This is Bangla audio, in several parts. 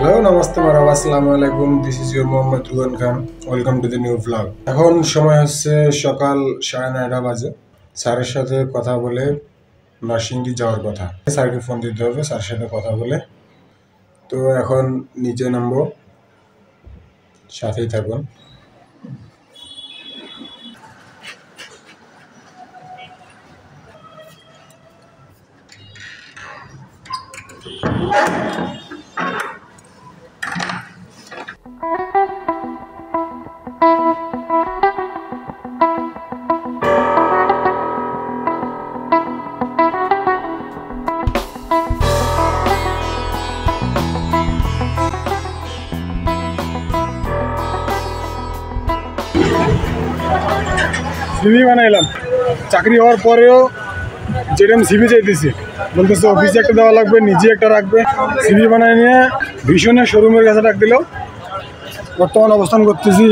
হ্যালো নমস্তে মারাবা আসসালামু আলাইকুম this is your Mohammad Ruhan Khan welcome to the new blog. এখন সময় হচ্ছে সকাল 9:30 বাজে। স্যারের সাথে কথা বলে নরসিংদী যাওয়ার কথা। স্যারকে ফোন দিতে হবে, স্যারের সাথে কথা বলে। তো এখন নিচে নামবো, সাথেই থাকুন। সিভি বানাইলাম, চাকরি হওয়ার পরেও যেরকম সিভি চাইতেছি, বলতেছে অফিসে একটা দেওয়া লাগবে, নিজে একটা রাখবে। সিভি বানাই নিয়ে ভীষণের শোরুমের কাছে রাখ দিল। বর্তমান অবস্থান করতেছি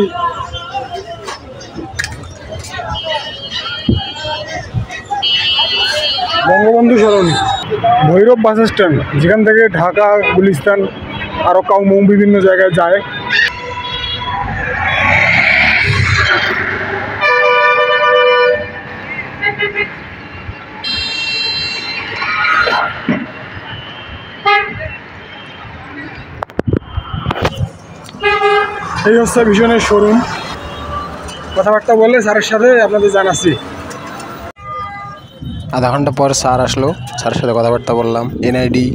বঙ্গবন্ধু সরণি, ভৈরব বাস স্ট্যান্ড, যেখান থেকে ঢাকা, গুলিস্তান, আরও কাউমৌ বিভিন্ন জায়গায় যায়। এই হচ্ছে ভীষণের শোরুম। কথাবার্তা বললে স্যারের সাথে আপনাদের জানাচ্ছি। আধা ঘন্টা পর স্যার আসলো, স্যারের সাথে কথাবার্তা বললাম, এনআইডি,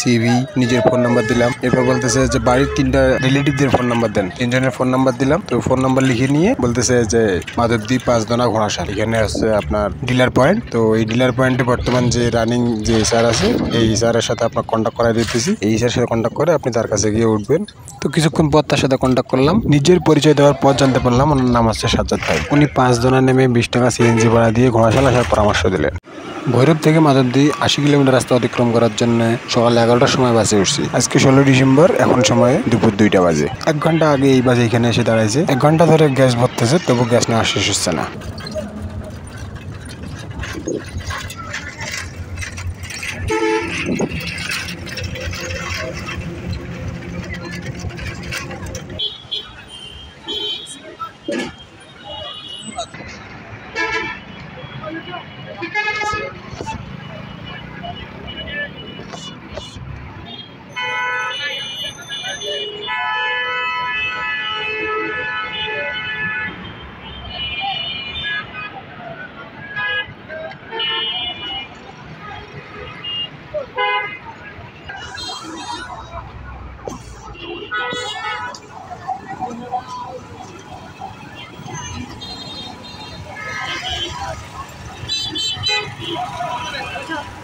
সিভি, নিজের ফোন নাম্বার দিলাম। এরপর বলতেছে যে বাড়ির 3টা রিলেটিভদের ফোন নাম্বার দেন। 3জনের ফোন নাম্বার দিলাম। তো ফোন নাম্বার লিখে নিয়ে বলতেছে যে মাধবদী 5 ঘোড়াশাল, এখানে হচ্ছে আপনার ডিলার পয়েন্ট। তো এই ডিলার পয়েন্টে বর্তমান যে রানিং যে স্যার আছে, এই স্যারের সাথে আপনার কন্ট্যাক্ট করাই দিতেছি। এই স্যারের সাথে কন্ট্যাক্ট করে আপনি তার কাছে গিয়ে উঠবেন। তো কিছুক্ষণ পর তার সাথে কন্ট্যাক্ট করলাম। নিজের পরিচয় দেওয়ার পর জানতে পারলাম ওনার নাম হচ্ছে সাজ্জাদ ভাই। উনি 5 জনা নেমে 20 টাকা সিএনজি ভাড়া দিয়ে ঘোড়াশাল আসার পরামর্শ দিলেন। ভৈরব থেকে মাধবদী 80 কিলোমিটার রাস্তা অতিক্রম করার জন্য সকাল 11টার সময় বাসে উঠছি। আজকে 16 ডিসেম্বর, এখন সময় দুপুর 2টা বাজে। 1 ঘন্টা আগে এই বাসে এখানে এসে দাঁড়াইছে। 1 ঘন্টা ধরে গ্যাস ভরতেছে, তবু গ্যাস নেওয়া শেষ হচ্ছে না।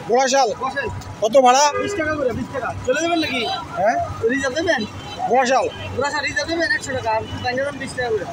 ঘোড়াশাল কত ভাড়া? 20 টাকা করে। 20 টাকা চলে যাবেন নাকি? হ্যাঁ, রিজার্ভ দেবেন? ঘোড়াশাল রিজার্ভ দেবেন 100 টাকা, আপনি 20 টাকা করে।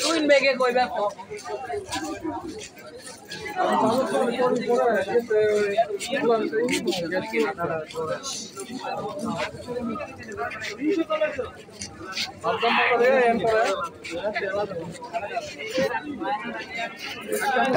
তুই বেগে কইবা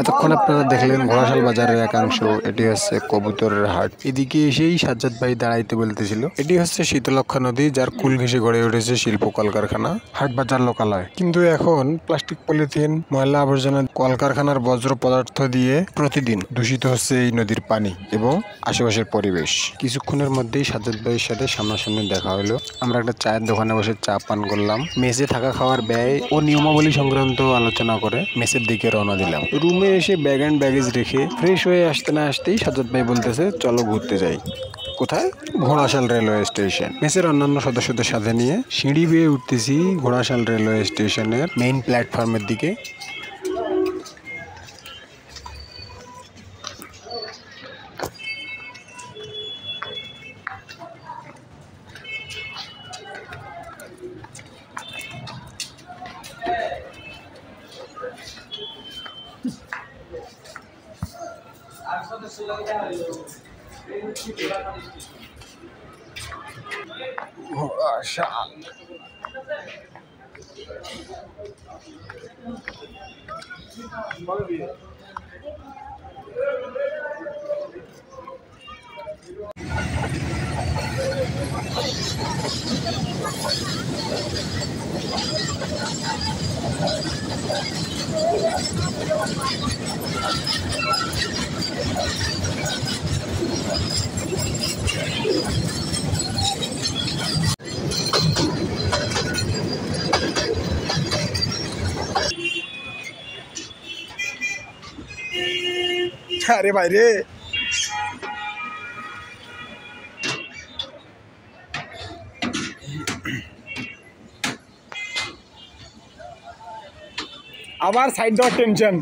এতক্ষণ আপনারা দেখলেন ঘোড়াশাল বাজারের একাংশ। এটি হচ্ছে কবুতরের হাট। এদিকে এসেই সাজ্জাদ ভাই দাঁড়াইতে বলতেছিল। এটি হচ্ছে শীতলক্ষা নদী, যার কুল ঘেঁষে গড়ে উঠেছে শিল্প কলকারখানা, হাট বাজার লোকালয়। কিন্তু এখন প্লাস্টিক, পলিথিন, ময়লা আবর্জনা, কলকারখানার বজ্র পদার্থ দিয়ে প্রতিদিন দূষিত হচ্ছে এই নদীর পানি এবং আশেপাশের পরিবেশ। কিছুক্ষণের মধ্যেই সাজ্জাদ ভাইয়ের সাথে সামনাসামনি দেখা হলো। আমরা একটা চায়ের দোকানে বসে চা পান করলাম। মেসে থাকা খাওয়ার ব্যয় ও নিয়মাবলী সংক্রান্ত আলোচনা করে মেসের দিকে রওনা দিলাম। রুমে এসে ব্যাগ অ্যান্ড ব্যাগেজ রেখে ফ্রেশ হয়ে আসতে না আসতেই সাজ্জাদ ভাই বলতেছে, চলো ঘুরতে যাই। কোথায়? Ghorashal railway station. মেসের অন্যান্য সদস্যদের সাথে নিয়ে সিঁড়ি বেয়ে উঠতেছি ঘোড়াশাল রেলওয়ে স্টেশনের মেইন প্ল্যাটফর্মের দিকে। ঘোড়াশাল। আরে বাইরে আবার সাইড দেওয়ার tension.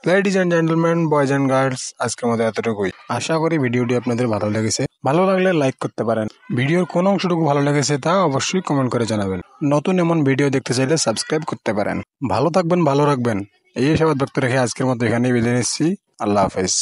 Ladies and gentleman, boys and girls, আজকের মতো এতটুকুই। আশা করি ভিডিওটি আপনাদের ভালো লেগেছে। ভালো লাগলে লাইক করতে পারেন। ভিডিওর কোন অংশটুকু ভালো লেগেছে তা অবশ্যই কমেন্ট করে জানাবেন। নতুন এমন ভিডিও দেখতে চাইলে সাবস্ক্রাইব করতে পারেন। ভালো থাকবেন, ভালো রাখবেন, এই আশাবাদ ব্যক্ত রেখে আজকের মতো এখানেই বিদায় নিচ্ছি। আল্লাহ হাফেজ।